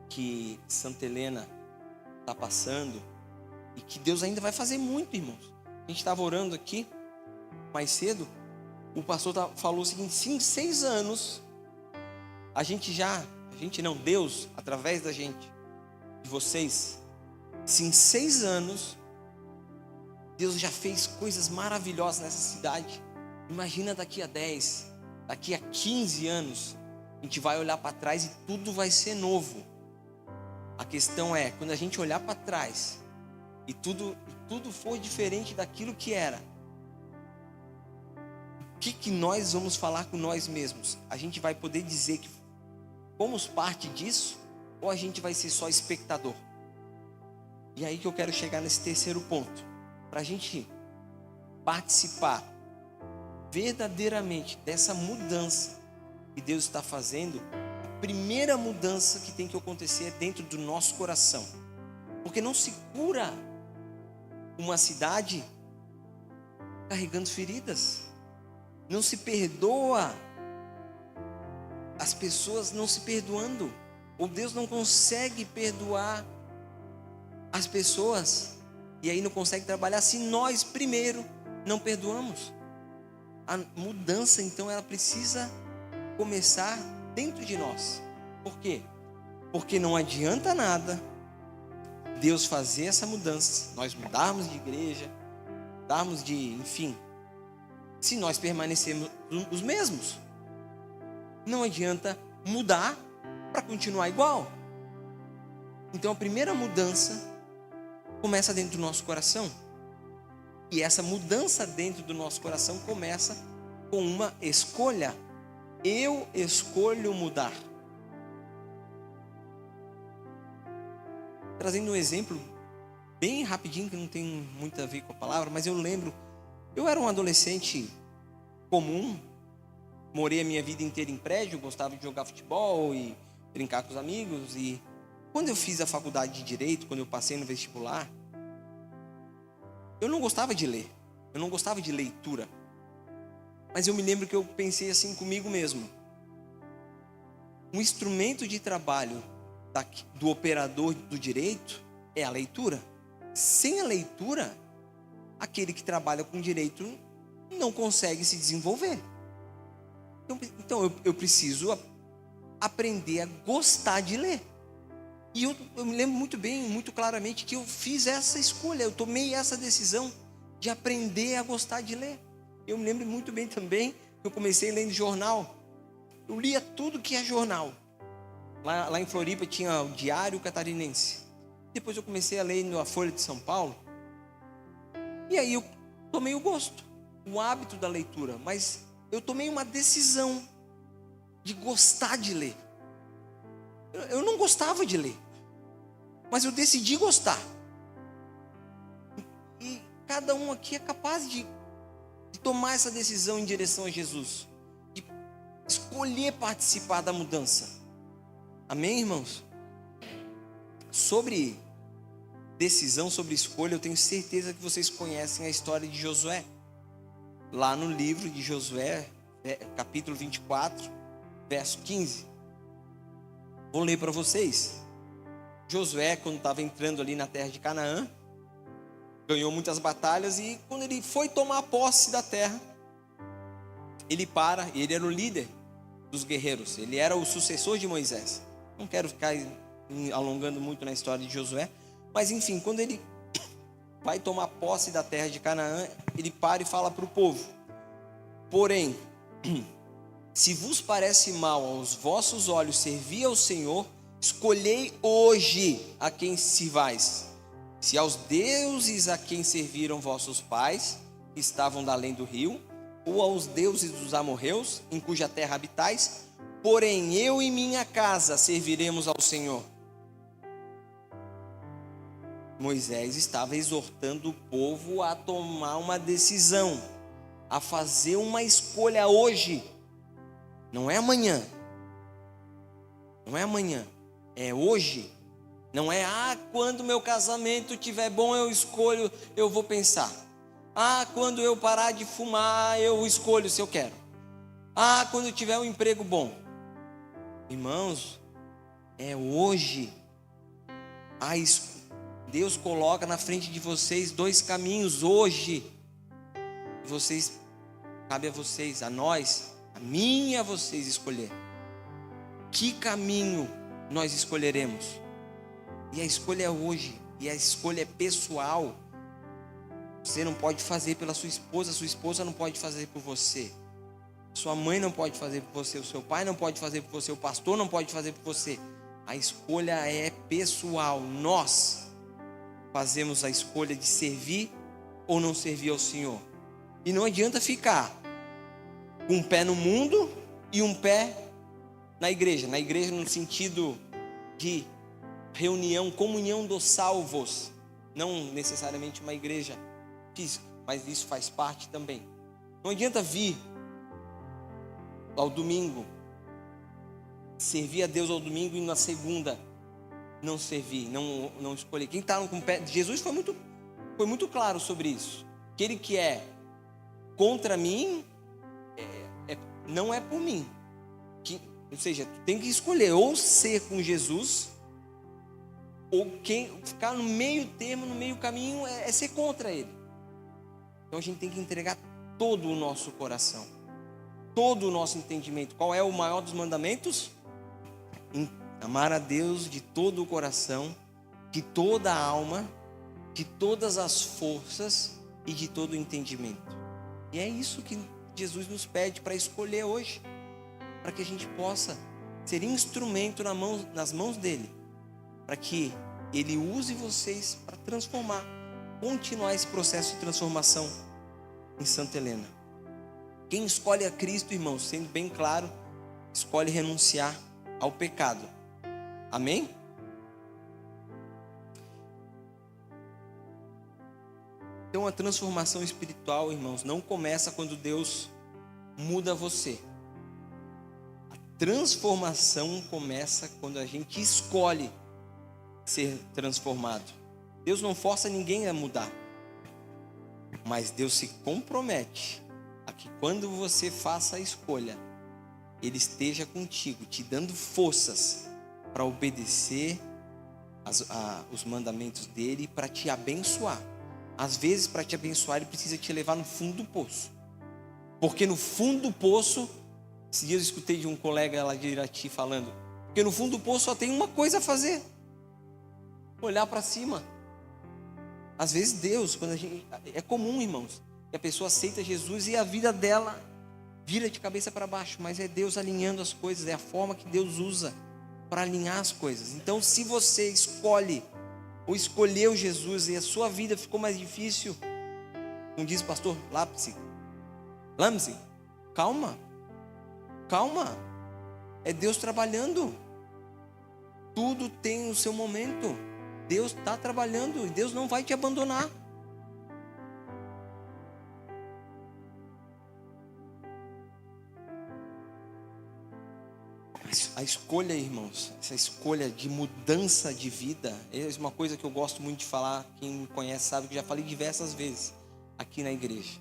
que Santa Helena está passando, e que Deus ainda vai fazer muito, irmãos. A gente estava orando aqui mais cedo, o pastor falou o seguinte: se em 6 anos, Deus, através da gente, de vocês, se em 6 anos, Deus já fez coisas maravilhosas nessa cidade, imagina daqui a 10, daqui a 15 anos, a gente vai olhar para trás e tudo vai ser novo. A questão é, quando a gente olhar para trás e tudo for diferente daquilo que era, o que nós vamos falar com nós mesmos? A gente vai poder dizer que fomos parte disso, ou a gente vai ser só espectador? E aí que eu quero chegar nesse terceiro ponto, para a gente participar verdadeiramente dessa mudança que Deus está fazendo. A primeira mudança que tem que acontecer é dentro do nosso coração, porque não se cura uma cidade carregando feridas, não se perdoa as pessoas não se perdoando, ou Deus não consegue perdoar as pessoas, e aí não consegue trabalhar se nós primeiro não perdoamos. A mudança, então, ela precisa começar dentro de nós. Por quê? Porque não adianta nada Deus fazer essa mudança, nós mudarmos de igreja, mudarmos de, enfim, se nós permanecermos os mesmos. Não adianta mudar para continuar igual. Então a primeira mudança começa dentro do nosso coração. E essa mudança dentro do nosso coração começa com uma escolha. Eu escolho mudar. Trazendo um exemplo bem rapidinho, que não tem muito a ver com a palavra, mas eu lembro, eu era um adolescente comum, morei a minha vida inteira em prédio, gostava de jogar futebol e brincar com os amigos. E quando eu fiz a faculdade de Direito, quando eu passei no vestibular, eu não gostava de ler, eu não gostava de leitura. Mas eu me lembro que eu pensei assim comigo mesmo: um instrumento de trabalho do operador do direito é a leitura. Sem a leitura, aquele que trabalha com direito não consegue se desenvolver. Então eu preciso aprender a gostar de ler. E eu me lembro muito bem, muito claramente, que eu fiz essa escolha, eu tomei essa decisão de aprender a gostar de ler. Eu me lembro muito bem também que eu comecei lendo jornal. Eu lia tudo que é jornal. Lá em Floripa tinha o Diário Catarinense. Depois eu comecei a ler a Folha de São Paulo. E aí eu tomei o gosto, o hábito da leitura. Mas eu tomei uma decisão de gostar de ler. Eu não gostava de ler, mas eu decidi gostar. E cada um aqui é capaz de de tomar essa decisão em direção a Jesus, de escolher participar da mudança. Amém, irmãos? Sobre decisão, sobre escolha, eu tenho certeza que vocês conhecem a história de Josué. Lá no livro de Josué, capítulo 24, verso 15. Vou ler para vocês. Josué, quando estava entrando ali na terra de Canaã, ganhou muitas batalhas, e quando ele foi tomar posse da terra, ele era o líder dos guerreiros, ele era o sucessor de Moisés. Não quero ficar alongando muito na história de Josué, mas enfim, quando ele vai tomar posse da terra de Canaã, ele para e fala para o povo: porém, se vos parece mal aos vossos olhos servir ao Senhor, escolhei hoje a quem sirvais. Se aos deuses a quem serviram vossos pais, que estavam da além do rio, ou aos deuses dos amorreus, em cuja terra habitais, porém eu e minha casa serviremos ao Senhor. Moisés estava exortando o povo a tomar uma decisão, a fazer uma escolha hoje. Não é amanhã. Não é amanhã. É hoje. Não é, quando meu casamento estiver bom eu escolho, eu vou pensar. Quando eu parar de fumar eu escolho se eu quero. Quando eu tiver um emprego bom. Irmãos, é hoje. Deus coloca na frente de vocês 2 caminhos hoje. Cabe a vocês, a nós, a mim e a vocês escolher. Que caminho nós escolheremos? E a escolha é hoje, e a escolha é pessoal. Você não pode fazer pela sua esposa não pode fazer por você. Sua mãe não pode fazer por você, o seu pai não pode fazer por você, o pastor não pode fazer por você. A escolha é pessoal. Nós fazemos a escolha de servir ou não servir ao Senhor. E não adianta ficar com um pé no mundo e um pé na igreja. Na igreja no sentido de reunião, comunhão dos salvos. Não necessariamente uma igreja física, mas isso faz parte também. Não adianta vir ao domingo, servir a Deus ao domingo, e na segunda não servir, não escolher. Quem está com o pé, Jesus foi muito claro sobre isso. Aquele que é contra mim, não é por mim. Ou seja, tu tem que escolher ou ser com Jesus, ou ficar no meio termo, no meio caminho, é ser contra Ele. Então a gente tem que entregar todo o nosso coração, todo o nosso entendimento. Qual é o maior dos mandamentos? Amar a Deus de todo o coração, de toda a alma, de todas as forças e de todo o entendimento. E é isso que Jesus nos pede para escolher hoje, para que a gente possa ser instrumento nas mãos dele, para que ele use vocês para transformar, continuar esse processo de transformação em Santa Helena. Quem escolhe a Cristo, irmãos, sendo bem claro, escolhe renunciar ao pecado. Amém? Então a transformação espiritual, irmãos, não começa quando Deus muda você. A transformação começa quando a gente escolhe ser transformado. Deus não força ninguém a mudar, mas Deus se compromete a que quando você faça a escolha, Ele esteja contigo, te dando forças para obedecer os mandamentos dEle, para te abençoar. Às vezes, para te abençoar, Ele precisa te levar no fundo do poço, porque no fundo do poço, esses dias eu escutei de um colega lá de Irati falando, porque no fundo do poço só tem uma coisa a fazer: olhar para cima. Às vezes Deus, é comum, irmãos, que a pessoa aceita Jesus e a vida dela vira de cabeça para baixo, mas é Deus alinhando as coisas, é a forma que Deus usa para alinhar as coisas. Então, se você escolhe ou escolheu Jesus e a sua vida ficou mais difícil, como diz o pastor Lamse, calma, é Deus trabalhando. Tudo tem o seu momento. Deus está trabalhando e Deus não vai te abandonar. A escolha, irmãos, essa escolha de mudança de vida, é uma coisa que eu gosto muito de falar. Quem me conhece sabe que já falei diversas vezes aqui na igreja.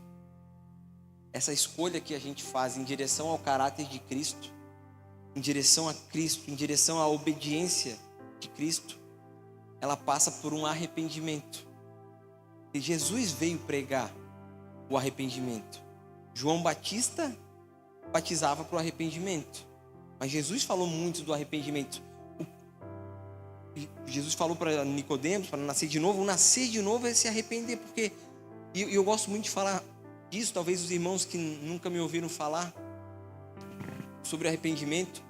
Essa escolha que a gente faz em direção ao caráter de Cristo, em direção a Cristo, em direção à obediência de Cristo, ela passa por um arrependimento. E Jesus veio pregar o arrependimento. João Batista batizava para o arrependimento, mas Jesus falou muito do arrependimento. Jesus falou para Nicodemos, para nascer de novo. O nascer de novo é se arrepender, porque e eu gosto muito de falar disso. Talvez os irmãos que nunca me ouviram falar sobre arrependimento,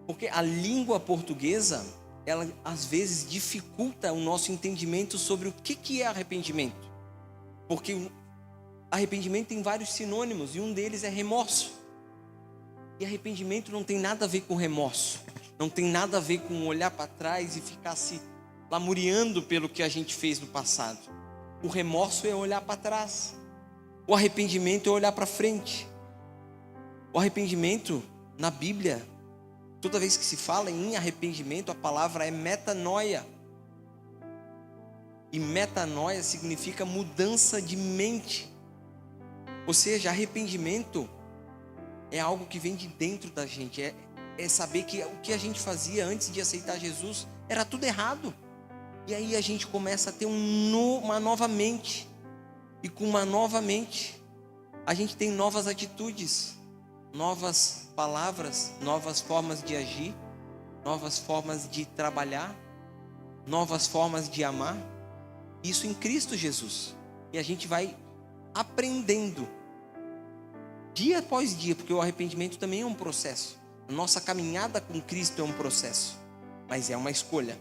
porque a língua portuguesa, ela às vezes dificulta o nosso entendimento sobre o que é arrependimento, porque arrependimento tem vários sinônimos e um deles é remorso. E arrependimento não tem nada a ver com remorso, não tem nada a ver com olhar para trás e ficar se lamuriando pelo que a gente fez no passado. O remorso é olhar para trás, o arrependimento é olhar para frente. O arrependimento na Bíblia, toda vez que se fala em arrependimento, a palavra é metanoia. E metanoia significa mudança de mente. Ou seja, arrependimento é algo que vem de dentro da gente. É saber que o que a gente fazia antes de aceitar Jesus era tudo errado. E aí a gente começa a ter uma nova mente. E com uma nova mente, a gente tem novas atitudes, novas palavras, novas formas de agir, novas formas de trabalhar, novas formas de amar. Isso em Cristo Jesus. E a gente vai aprendendo dia após dia, porque o arrependimento também é um processo. A nossa caminhada com Cristo é um processo, mas é uma escolha.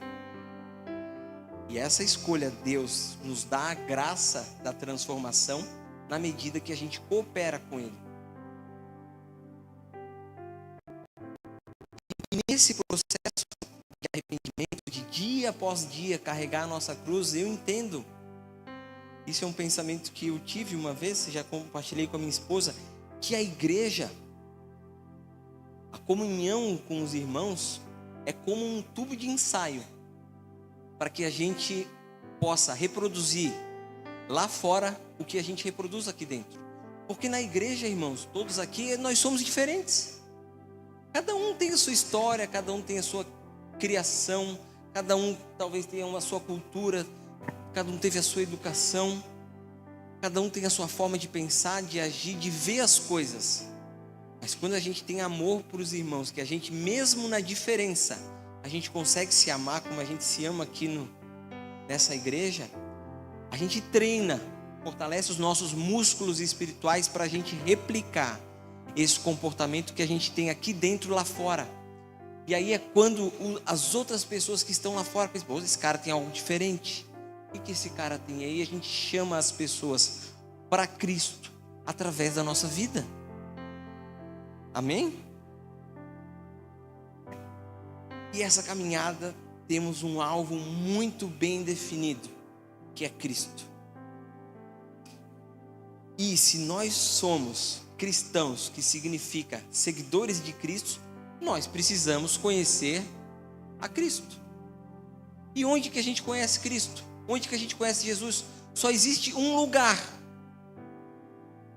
E essa escolha, Deus nos dá a graça da transformação na medida que a gente coopera com Ele. E nesse processo de arrependimento, de dia após dia carregar a nossa cruz, eu entendo. Isso é um pensamento que eu tive uma vez, já compartilhei com a minha esposa, que a igreja, a comunhão com os irmãos, é como um tubo de ensaio, para que a gente possa reproduzir lá fora o que a gente reproduz aqui dentro. Porque na igreja, irmãos, todos aqui, nós somos diferentes. Cada um tem a sua história, cada um tem a sua criação, cada um talvez tenha a sua cultura, cada um teve a sua educação, cada um tem a sua forma de pensar, de agir, de ver as coisas. Mas quando a gente tem amor por os irmãos, que a gente mesmo na diferença, a gente consegue se amar como a gente se ama aqui nessa igreja, a gente treina, fortalece os nossos músculos espirituais para a gente replicar esse comportamento que a gente tem aqui dentro lá fora. E aí é quando as outras pessoas que estão lá fora pensam, esse cara tem algo diferente. O que esse cara tem? E aí a gente chama as pessoas para Cristo através da nossa vida. Amém? E essa caminhada temos um alvo muito bem definido, que é Cristo. E se nós somos cristãos, que significa seguidores de Cristo, nós precisamos conhecer a Cristo. E onde que a gente conhece Cristo? Onde que a gente conhece Jesus? Só existe um lugar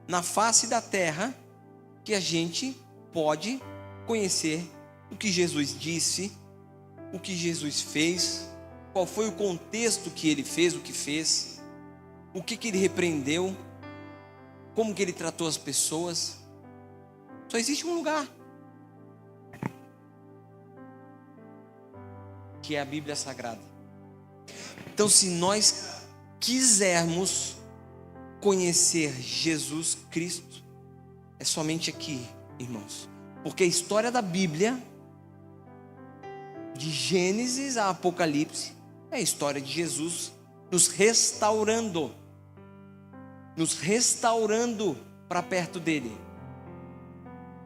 na face da terra que a gente pode conhecer o que Jesus disse, o que Jesus fez, qual foi o contexto que ele fez, o que fez, o que ele repreendeu, como que ele tratou as pessoas. Só existe um lugar, que é a Bíblia Sagrada. Então, se nós quisermos conhecer Jesus Cristo, é somente aqui, irmãos. Porque a história da Bíblia, de Gênesis a Apocalipse, é a história de Jesus nos restaurando para perto dele.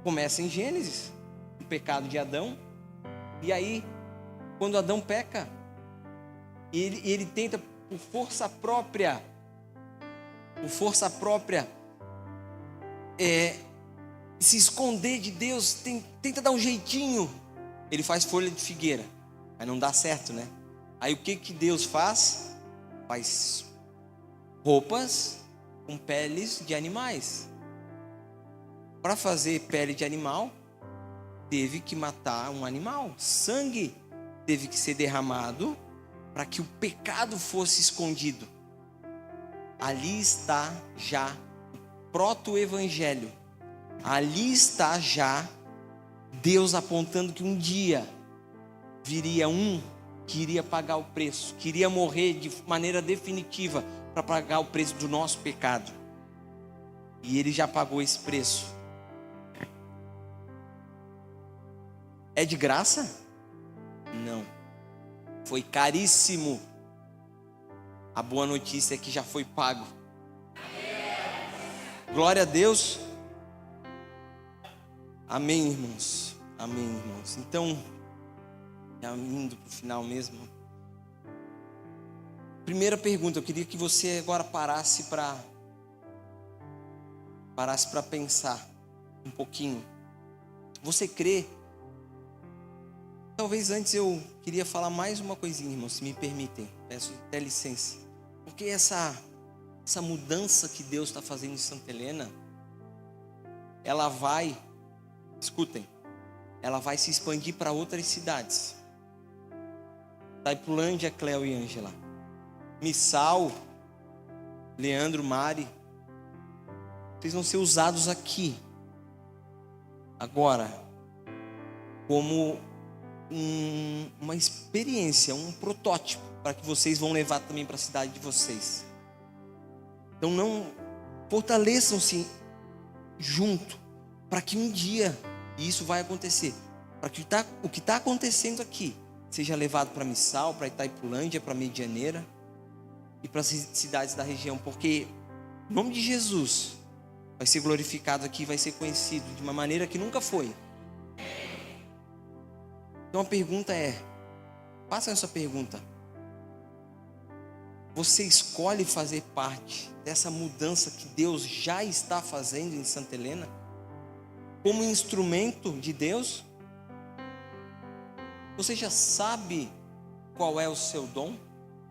Começa em Gênesis, o pecado de Adão, e aí, quando Adão peca, ele tenta por força própria, se esconder de Deus, tenta dar um jeitinho ele faz folha de figueira, mas não dá certo, né? Aí o que Deus faz? Faz roupas com peles de animais. Para fazer pele de animal, teve que matar um animal. Sangue teve que ser derramado para que o pecado fosse escondido. Ali está já o proto-evangelho. Ali está já Deus apontando que um dia viria um que iria pagar o preço, que iria morrer de maneira definitiva para pagar o preço do nosso pecado. E ele já pagou esse preço. É de graça? Não. Foi caríssimo. A boa notícia é que já foi pago. Glória a Deus. Amém, irmãos. Amém, irmãos. Então, já indo para o final mesmo. Primeira pergunta, eu queria que você agora parasse para pensar um pouquinho. Você crê? Talvez antes eu queria falar mais uma coisinha, irmãos, se me permitem. Peço até licença. Porque essa mudança que Deus está fazendo em Santa Helena, ela vai, escutem, ela vai se expandir para outras cidades. Taipulândia, Cléo e Ângela. Missal, Leandro, Mari. Vocês vão ser usados aqui. Agora, como uma experiência, um protótipo, para que vocês vão levar também para a cidade de vocês. Então não fortaleçam-se junto, para que um dia, e isso vai acontecer, para que o que está acontecendo aqui seja levado para Missal, para Itaipulândia, para Medianeira e para as cidades da região, porque o nome de Jesus vai ser glorificado aqui, vai ser conhecido de uma maneira que nunca foi. Então a pergunta é, faça essa pergunta: você escolhe fazer parte dessa mudança que Deus já está fazendo em Santa Helena? Como instrumento de Deus? Você já sabe qual é o seu dom?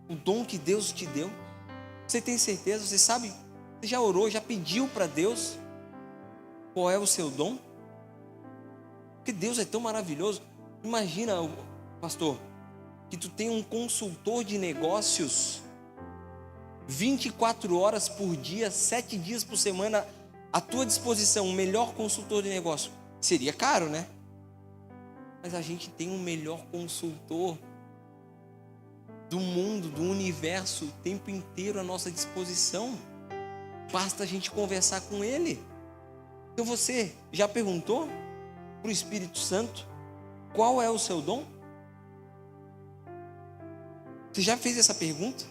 O dom que Deus te deu? Você tem certeza? Você sabe? Você já orou, já pediu para Deus qual é o seu dom? Porque Deus é tão maravilhoso. Imagina, pastor, que tu tem um consultor de negócios 24 horas por dia, 7 dias por semana à tua disposição, o melhor consultor de negócio. Seria caro, né? Mas a gente tem o melhor consultor do mundo, do universo, o tempo inteiro à nossa disposição. Basta a gente conversar com ele. Então você já perguntou para o Espírito Santo qual é o seu dom? Você já fez essa pergunta?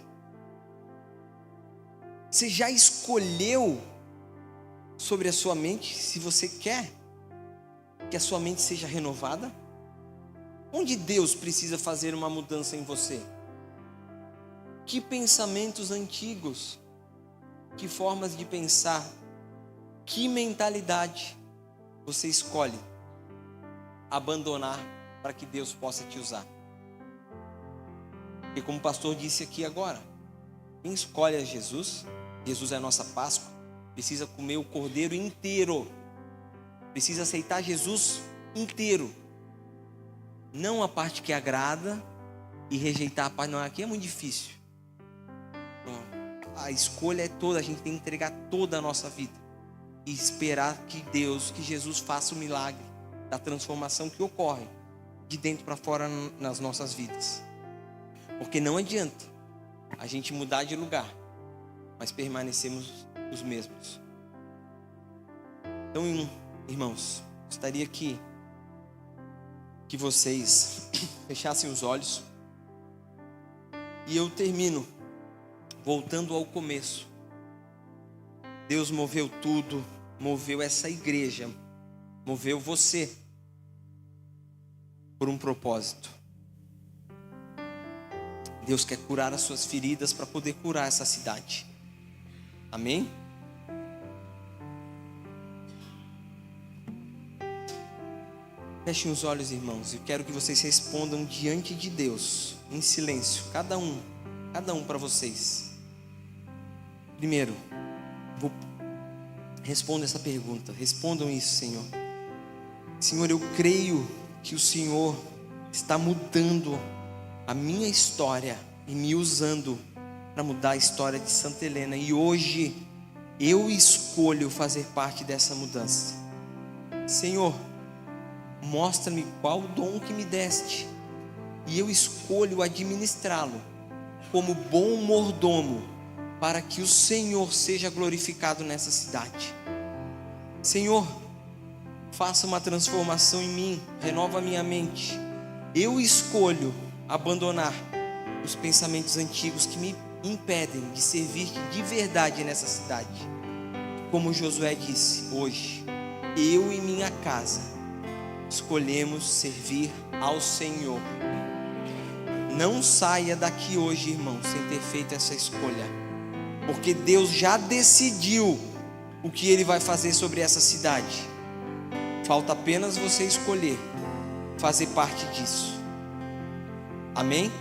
Você já escolheu sobre a sua mente se você quer que a sua mente seja renovada? Onde Deus precisa fazer uma mudança em você? Que pensamentos antigos, que formas de pensar, que mentalidade você escolhe abandonar para que Deus possa te usar? Porque como o pastor disse aqui agora, quem escolhe é Jesus. Jesus é a nossa Páscoa. Precisa comer o cordeiro inteiro. Precisa aceitar Jesus inteiro. Não a parte que agrada e rejeitar a parte. Não, aqui é muito difícil. A escolha é toda. A gente tem que entregar toda a nossa vida e esperar que Deus, que Jesus faça o milagre da transformação que ocorre de dentro para fora nas nossas vidas. Porque não adianta a gente mudar de lugar, mas permanecemos os mesmos. Então, irmãos, gostaria que vocês fechassem os olhos. E eu termino voltando ao começo. Deus moveu tudo, moveu essa igreja, moveu você por um propósito. Deus quer curar as suas feridas para poder curar essa cidade. Amém? Fechem os olhos, irmãos. Eu quero que vocês respondam diante de Deus, em silêncio, cada um para vocês. Primeiro, responda essa pergunta. Respondam isso, Senhor. Senhor, eu creio que o Senhor está mudando a minha história e me usando para mudar a história de Santa Helena. E hoje eu escolho fazer parte dessa mudança. Senhor, mostra-me qual o dom que me deste, e eu escolho administrá-lo como bom mordomo, para que o Senhor seja glorificado nessa cidade. Senhor, faça uma transformação em mim, renova minha mente. Eu escolho abandonar os pensamentos antigos que me impedem de servir de verdade nessa cidade. Como Josué disse, hoje, eu e minha casa escolhemos servir ao Senhor. Não saia daqui hoje, irmão, sem ter feito essa escolha, porque Deus já decidiu o que Ele vai fazer sobre essa cidade. Falta apenas você escolher fazer parte disso. Amém?